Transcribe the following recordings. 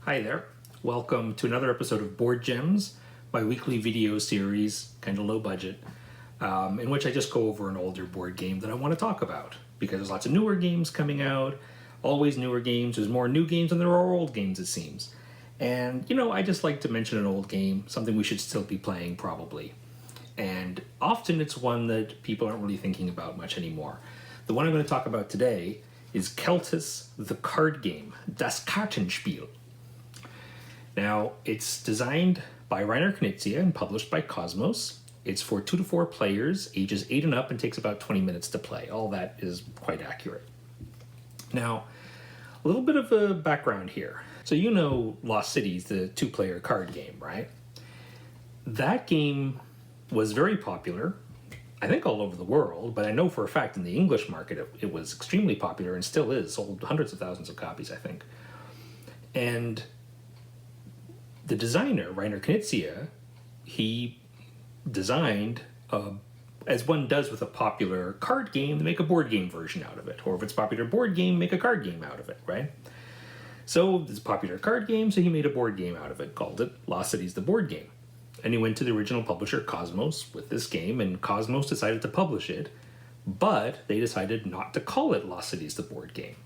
Hi there. Welcome to another episode of Board Gems, my weekly video series, kind of low budget, in which I just go over an older board game that I want to talk about. Because there's lots of newer games coming out, always newer games. There's more new games than there are old games, it seems. And, I just like to mention an old game, something we should still be playing probably. And often it's one that people aren't really thinking about much anymore. The one I'm going to talk about today is Keltis, the card game, das Kartenspiel. Now, it's designed by Reiner Knizia and published by Kosmos. It's for 2 to 4 players, ages 8 and up, and takes about 20 minutes to play. All that is quite accurate. Now, a little bit of a background here. So you know Lost Cities, the 2-player card game, right? That game was very popular, I think all over the world, but I know for a fact in the English market it was extremely popular and still is, sold hundreds of thousands of copies, I think. And the designer, Reiner Knizia, he designed, as one does with a popular card game, to make a board game version out of it. Or if it's a popular board game, make a card game out of it, right? So it's a popular card game, so he made a board game out of it, called it Lost Cities, the board game. And he went to the original publisher, Kosmos, with this game, and Kosmos decided to publish it, but they decided not to call it Lost Cities, the board game.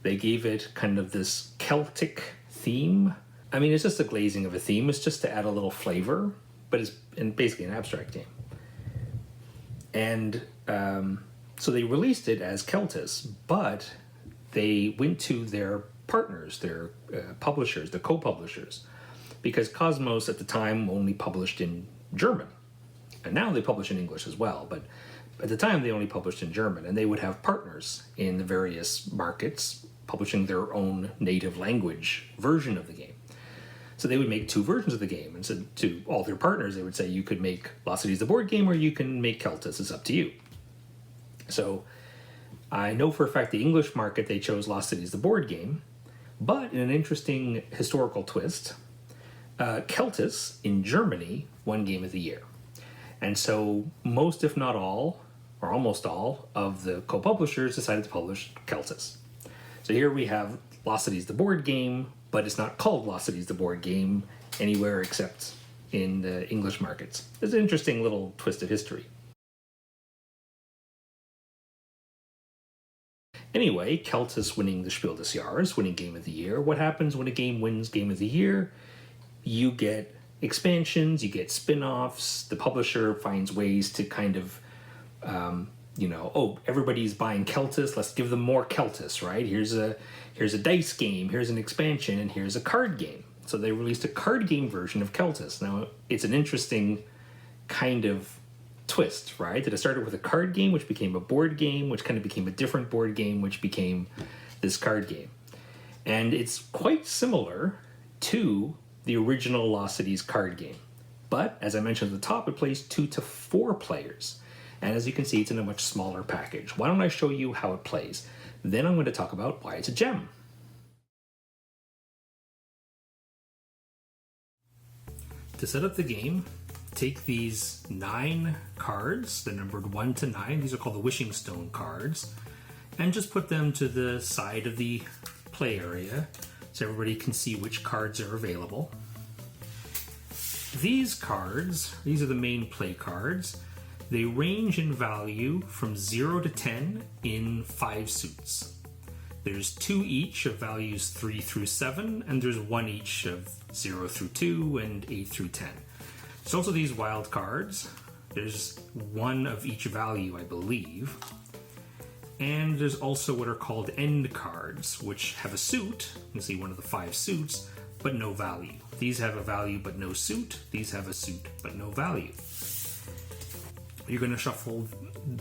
They gave it kind of this Celtic theme. I mean, it's just a glazing of a theme. It's just to add a little flavor, but it's basically an abstract game. And so they released it as Keltis, but they went to their partners, their publishers, the co-publishers, because Kosmos at the time only published in German. And now they publish in English as well, but at the time they only published in German, and they would have partners in the various markets publishing their own native language version of the game. So they would make 2 versions of the game, and so to all their partners they would say, you could make Lost Cities the board game or you can make Keltis, it's up to you. So I know for a fact the English market they chose Lost Cities the board game, but in an interesting historical twist, Keltis in Germany won Game of the Year. And so most, if not all, or almost all, of the co-publishers decided to publish Keltis. So here we have Lost Cities the board game, but it's not called Lost Cities the board game anywhere except in the English markets. It's an interesting little twist of history. Anyway, Keltis winning the Spiel des Jahres, winning Game of the Year. What happens when a game wins Game of the Year? You get expansions, you get spin-offs, the publisher finds ways to kind of, everybody's buying Keltis, let's give them more Keltis, right? Here's a dice game, here's an expansion, and here's a card game. So they released a card game version of Keltis. Now, it's an interesting kind of twist, right? That it started with a card game, which became a board game, which kind of became a different board game, which became this card game. And it's quite similar to the original Lost Cities card game. But, as I mentioned at the top, it plays 2 to 4 players. And as you can see, it's in a much smaller package. Why don't I show you how it plays? Then I'm going to talk about why it's a gem. To set up the game, take these 9 cards, they're numbered 1 to 9, these are called the Wishing Stone cards, and just put them to the side of the play area so everybody can see which cards are available. These cards, these are the main play cards. They range in value from 0 to 10 in 5 suits. There's 2 each of values 3 through 7, and there's 1 each of 0 through 2 and 8 through 10. There's also these wild cards. There's 1 of each value, I believe. And there's also what are called end cards, which have a suit. You can see one of the 5 suits, but no value. These have a value but no suit. These have a suit but no value. You're going to shuffle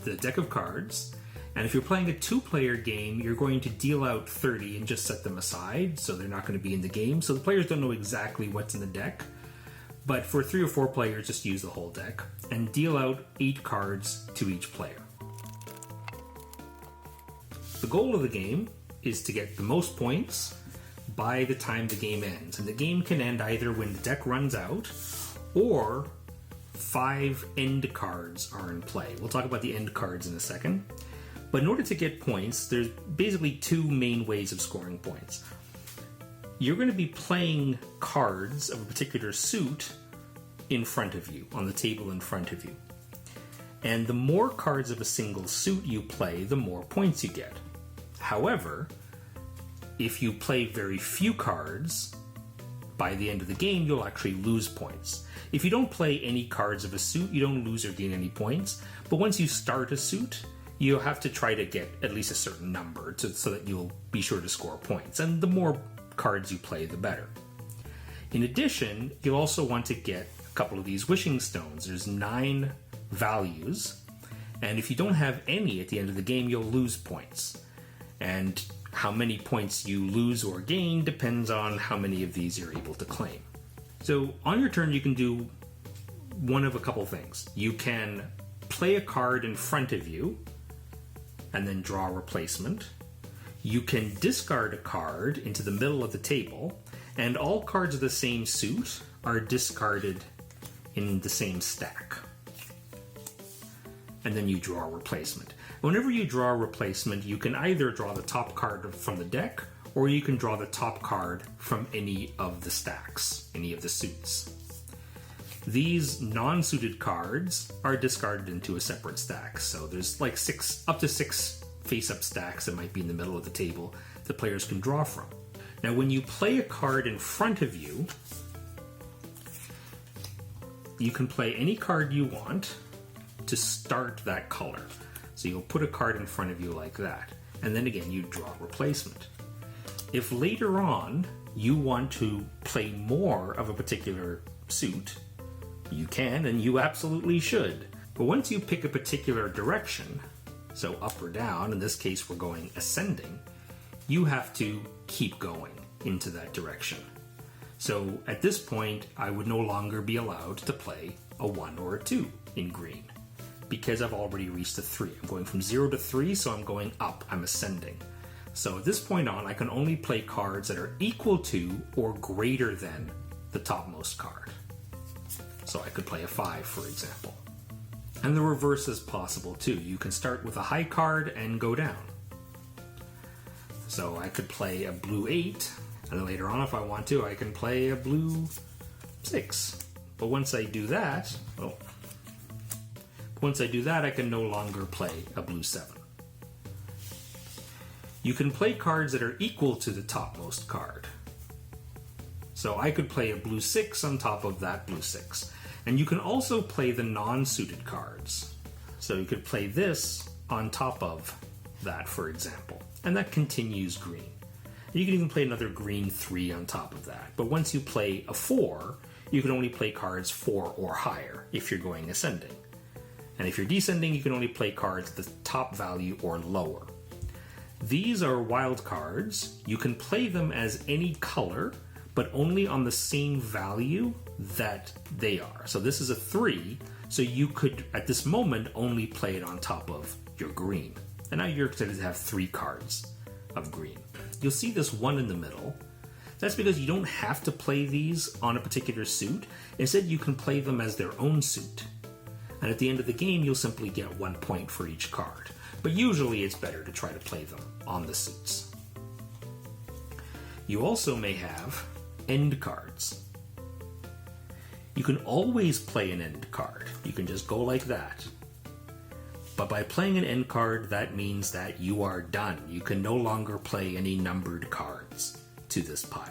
the deck of cards, and if you're playing a 2-player game, you're going to deal out 30 and just set them aside, so they're not going to be in the game. So the players don't know exactly what's in the deck. But for 3 or 4 players, just use the whole deck, and deal out 8 cards to each player. The goal of the game is to get the most points by the time the game ends. And the game can end either when the deck runs out, or 5 end cards are in play. We'll talk about the end cards in a second. But in order to get points, there's basically 2 main ways of scoring points. you're going to be playing cards of a particular suit in front of you, on the table in front of you. And the more cards of a single suit you play, the more points you get. However, if you play very few cards, by the end of the game, you'll actually lose points. If you don't play any cards of a suit, you don't lose or gain any points. But once you start a suit, you'll have to try to get at least a certain number so that you'll be sure to score points. And the more cards you play, the better. In addition, you'll also want to get a couple of these wishing stones. There's 9 values, and if you don't have any at the end of the game, you'll lose points. And how many points you lose or gain depends on how many of these you're able to claim. So on your turn, you can do one of a couple things. You can play a card in front of you and then draw a replacement. You can discard a card into the middle of the table, and all cards of the same suit are discarded in the same stack. And then you draw a replacement. Whenever you draw a replacement, you can either draw the top card from the deck, or you can draw the top card from any of the stacks, any of the suits. These non-suited cards are discarded into a separate stack. So there's like up to six face-up stacks that might be in the middle of the table that players can draw from. Now, when you play a card in front of you, you can play any card you want to start that color. So you'll put a card in front of you like that, and then again you draw a replacement. If later on you want to play more of a particular suit, you can, and you absolutely should. But once you pick a particular direction, so up or down, in this case we're going ascending, you have to keep going into that direction. So at this point, I would no longer be allowed to play a 1 or a 2 in green, because I've already reached a 3. I'm going from 0 to 3, so I'm going up, I'm ascending. So at this point on, I can only play cards that are equal to or greater than the topmost card. So I could play a 5, for example. And the reverse is possible too. You can start with a high card and go down. So I could play a blue 8, and then later on, if I want to, I can play a blue 6. But once I do that, I can no longer play a blue 7. You can play cards that are equal to the topmost card. So I could play a blue 6 on top of that blue 6. And you can also play the non-suited cards. So you could play this on top of that, for example. And that continues green. You can even play another green 3 on top of that. But once you play a 4, you can only play cards 4 or higher if you're going ascending. And if you're descending, you can only play cards at the top value or lower. These are wild cards. You can play them as any color, but only on the same value that they are. So this is a 3, so you could, at this moment, only play it on top of your green. And now you're considered to have 3 cards of green. You'll see this 1 in the middle. That's because you don't have to play these on a particular suit. Instead, you can play them as their own suit. And at the end of the game, you'll simply get 1 point for each card. But usually it's better to try to play them on the suits. You also may have end cards. You can always play an end card. You can just go like that. But by playing an end card, that means that you are done. You can no longer play any numbered cards to this pile.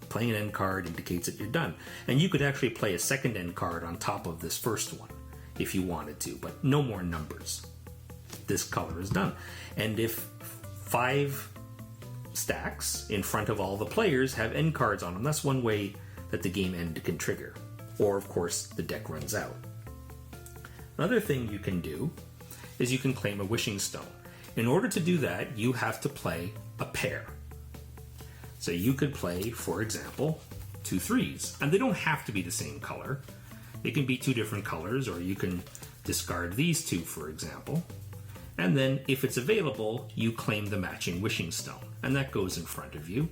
Playing an end card indicates that you're done. And you could actually play a second end card on top of this first one if you wanted to, but no more numbers. This color is done. And if 5 stacks in front of all the players have end cards on them, that's one way that the game end can trigger. Or, of course, the deck runs out. Another thing you can do is you can claim a wishing stone. In order to do that, you have to play a pair. So you could play, for example, 2 3s. And they don't have to be the same color. It can be 2 different colors, or you can discard these 2, for example. And then, if it's available, you claim the matching wishing stone. And that goes in front of you.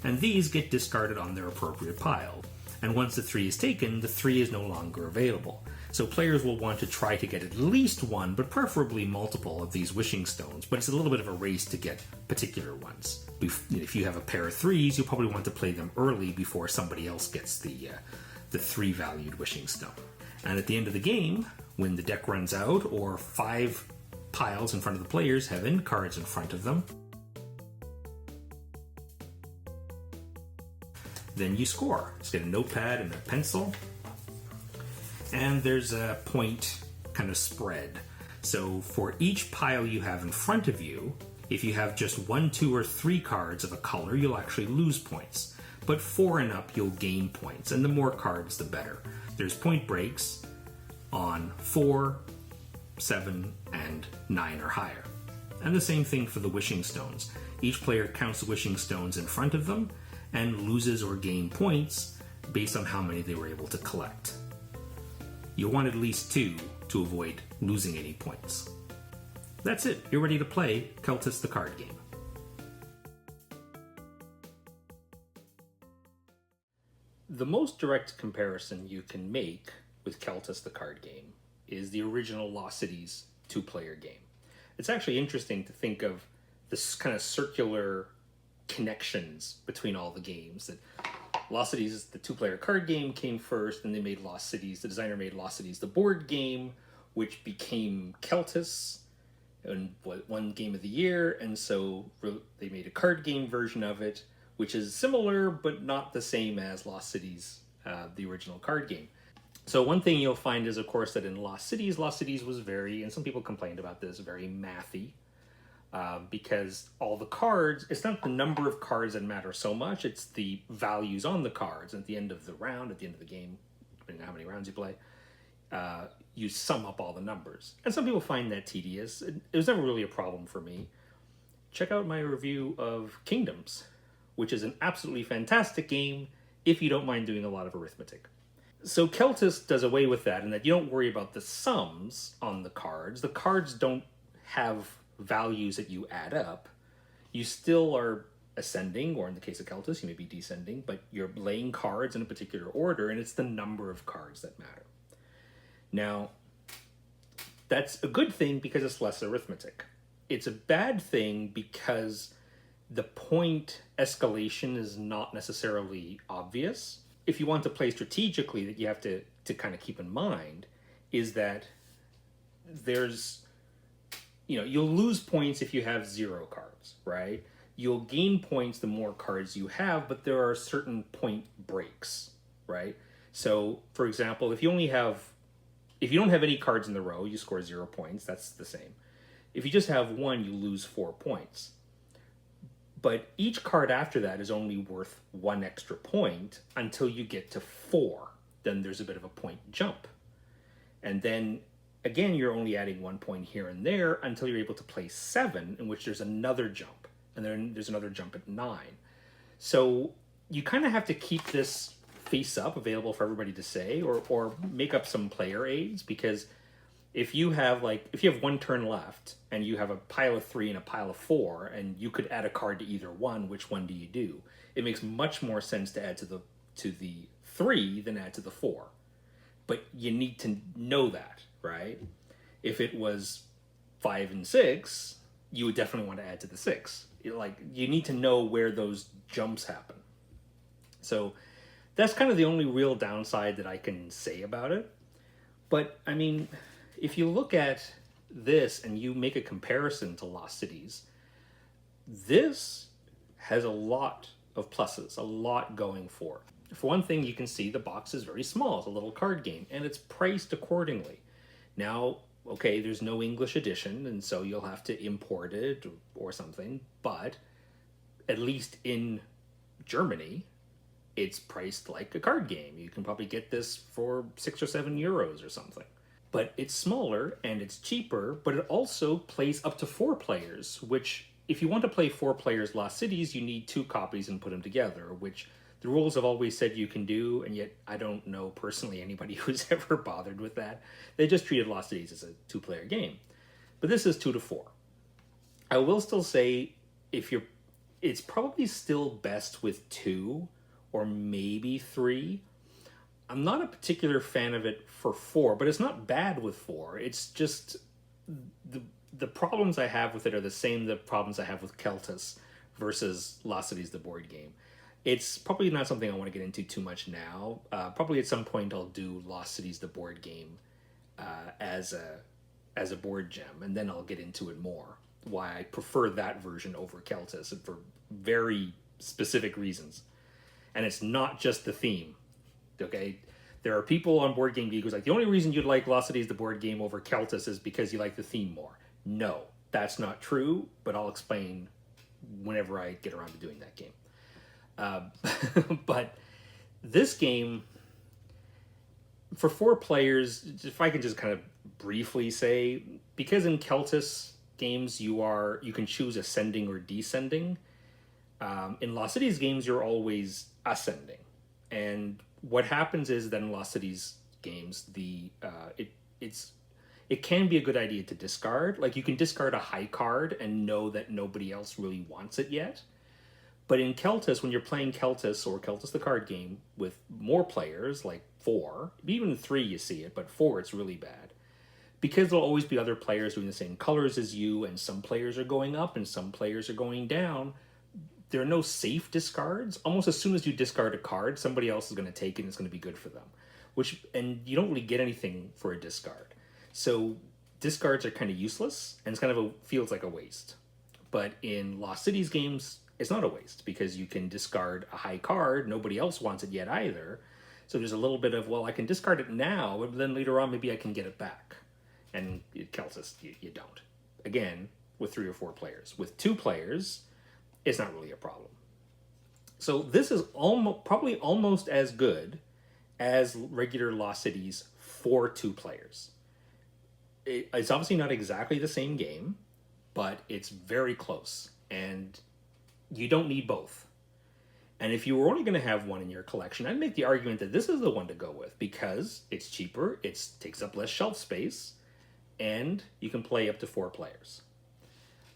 And these get discarded on their appropriate pile. And once the 3 is taken, the 3 is no longer available. So players will want to try to get at least one, but preferably multiple of these wishing stones, but it's a little bit of a race to get particular ones. If you have a pair of 3s, you'll probably want to play them early before somebody else gets the 3-valued wishing stone. And at the end of the game, when the deck runs out, or 5 piles in front of the players have end cards in front of them, then you score. Just get a notepad and a pencil, and there's a point kind of spread. So for each pile you have in front of you, if you have just 1, 2, or 3 cards of a color, you'll actually lose points. But 4 and up, you'll gain points, and the more cards, the better. There's point breaks on 4, 7, and 9 or higher. And the same thing for the wishing stones. Each player counts the wishing stones in front of them and loses or gains points based on how many they were able to collect. You'll want at least 2 to avoid losing any points. That's it. You're ready to play Keltis the card game. The most direct comparison you can make with Keltis the card game is the original Lost Cities 2-player game. It's actually interesting to think of this kind of circular connections between all the games. That Lost Cities, the 2-player card game, came first, and they made Lost Cities. The designer made Lost Cities, the board game, which became Keltis, and won Game of the Year, and so they made a card game version of it, which is similar but not the same as Lost Cities, the original card game. So one thing you'll find is, of course, that in Lost Cities was very, and some people complained about this, very mathy. Because all the cards, it's not the number of cards that matter so much, it's the values on the cards. At the end of the round, at the end of the game, depending on how many rounds you play, you sum up all the numbers. And some people find that tedious. It was never really a problem for me. Check out my review of Kingdoms, which is an absolutely fantastic game if you don't mind doing a lot of arithmetic. So Keltis does away with that, in that you don't worry about the sums on the cards. The cards don't have values that you add up. You still are ascending, or in the case of Keltis, you may be descending, but you're laying cards in a particular order, and it's the number of cards that matter. Now, that's a good thing because it's less arithmetic. It's a bad thing because the point escalation is not necessarily obvious. If you want to play strategically, that you have to kind of keep in mind is that there's, you'll lose points if you have 0 cards, right? You'll gain points the more cards you have, but there are certain point breaks, right? So, for example, if you don't have any cards in the row, you score 0 points. That's the same. If you just have 1, you lose 4 points. But each card after that is only worth 1 extra point until you get to 4. Then there's a bit of a point jump. And then again, you're only adding 1 point here and there until you're able to play 7, in which there's another jump. And then there's another jump at 9. So you kind of have to keep this face up, available for everybody to say, or make up some player aids, because if you have 1 turn left and you have a pile of 3 and a pile of 4, and you could add a card to either one, which one do you do? It makes much more sense to add to the 3 than add to the 4. But you need to know that, right? If it was 5 and 6, you would definitely want to add to the 6. You need to know where those jumps happen. So that's kind of the only real downside that I can say about it. But I mean, if you look at this and you make a comparison to Lost Cities, this has a lot of pluses, a lot going for it. For one thing, you can see the box is very small. It's a little card game, and it's priced accordingly. Now, okay, there's no English edition, and so you'll have to import it or something, but at least in Germany, it's priced like a card game. You can probably get this for 6 or 7 euros or something. But it's smaller and it's cheaper, but it also plays up to 4 players, which if you want to play 4 players Lost Cities, you need 2 copies and put them together, which the rules have always said you can do, and yet I don't know personally anybody who's ever bothered with that. They just treated Lost Cities as a 2-player game. But this is 2 to 4. I will still say it's probably still best with 2 or maybe 3. I'm not a particular fan of it for 4, but it's not bad with 4. It's just the problems I have with it are the same the problems I have with Keltis versus Lost Cities, the board game. It's probably not something I want to get into too much now. Probably at some point I'll do Lost Cities, the board game, as a board gem, and then I'll get into it more. Why I prefer that version over Keltis, and for very specific reasons. And it's not just the theme. Okay, there are people on Board Game Geek who's like, the only reason you'd like Lost Cities, the board game, over Keltis is because you like the theme more. No, that's not true, but I'll explain whenever I get around to doing that game. But this game, for 4 players, if I can just kind of briefly say, because in Keltis games you can choose ascending or descending. In Lost Cities games, you're always ascending, and what happens is that in Lost Cities games, it can be a good idea to discard. Like, you can discard a high card and know that nobody else really wants it yet. But in Keltis, when you're playing Keltis or Keltis the card game with more players, like 4, even 3 you see it, but 4 it's really bad. Because there'll always be other players doing the same colors as you, and some players are going up and some players are going down, there are no safe discards. Almost as soon as you discard a card, somebody else is going to take it and it's going to be good for them. And you don't really get anything for a discard. So discards are kind of useless, and it's kind of feels like a waste. But in Lost Cities games, it's not a waste, because you can discard a high card. Nobody else wants it yet either. So there's a little bit of, well, I can discard it now, but then later on maybe I can get it back. And Keltis, you don't. Again, with 3 or 4 players. With 2 players, it's not really a problem. So this is probably almost as good as regular Lost Cities for 2 players. It's obviously not exactly the same game, but it's very close, and you don't need both. And if you were only going to have one in your collection, I'd make the argument that this is the one to go with, because it's cheaper, it takes up less shelf space, and you can play up to 4 players.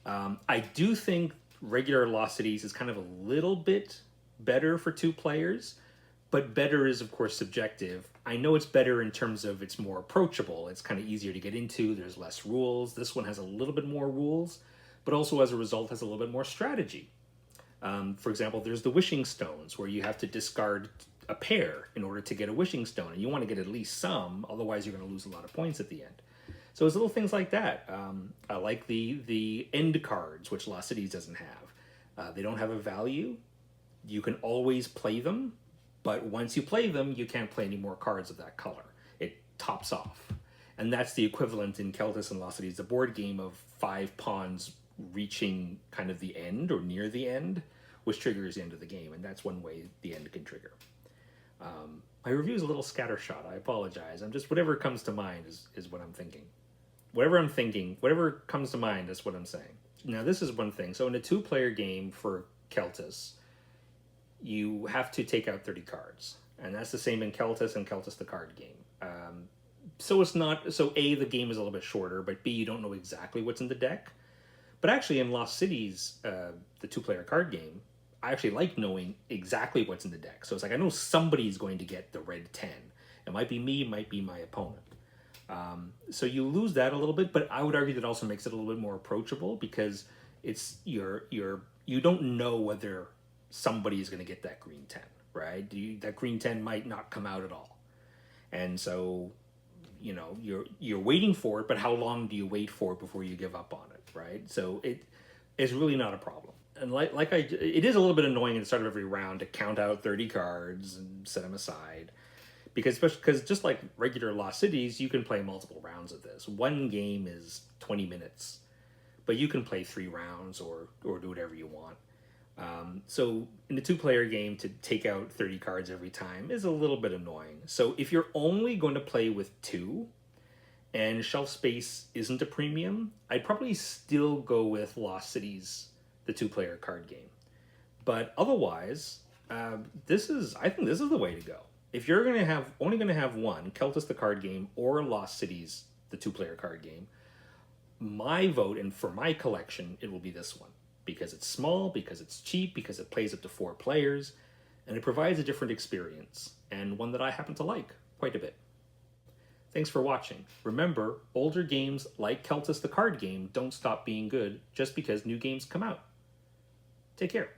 I do think regular Lost Cities is kind of a little bit better for 2 players, but better is, of course, subjective. I know it's better in terms of it's more approachable. It's kind of easier to get into. There's less rules. This one has a little bit more rules, but also as a result has a little bit more strategy. For example, there's the wishing stones, where you have to discard a pair in order to get a wishing stone, and you want to get at least some, otherwise you're going to lose a lot of points at the end. So it's little things like that. I like the end cards, which Lost Cities doesn't have. They don't have a value. You can always play them, but once you play them, you can't play any more cards of that color. It tops off. And that's the equivalent in Keltis and Lost Cities, the board game, of 5 pawns reaching kind of the end or near the end, which triggers the end of the game, and that's one way the end can trigger. My review is a little scattershot. I apologize. I'm just, whatever comes to mind is what I'm thinking. Whatever I'm thinking, whatever comes to mind is what I'm saying. Now, this is one thing. So in a 2-player game for Keltis, you have to take out 30 cards. And that's the same in Keltis and Keltis the card game. So it's not, so A, the game is a little bit shorter, but B, you don't know exactly what's in the deck. But actually in Lost Cities, the 2-player card game, I actually like knowing exactly what's in the deck. So it's like, I know somebody's going to get the red 10. It might be me, it might be my opponent. So you lose that a little bit, but I would argue that also makes it a little bit more approachable, because it's you don't know whether somebody is going to get that green 10, right? That green 10 might not come out at all. And so, you're waiting for it, but how long do you wait for it before you give up on it, right? So it's really not a problem. And it is a little bit annoying at the start of every round to count out 30 cards and set them aside. Because just like regular Lost Cities, you can play multiple rounds of this. One game is 20 minutes, but you can play 3 rounds or do whatever you want. So in a 2-player game, to take out 30 cards every time is a little bit annoying. So if you're only going to play with 2 and shelf space isn't a premium, I'd probably still go with Lost Cities, the 2-player card game. But otherwise, I think this is the way to go. If you're only going to have one, Keltis the card game or Lost Cities, the 2-player card game, my vote, and for my collection, it will be this one. Because it's small, because it's cheap, because it plays up to 4 players. and it provides a different experience, and one that I happen to like quite a bit. Thanks for watching. Remember, older games like Keltis the card game don't stop being good just because new games come out. Take care.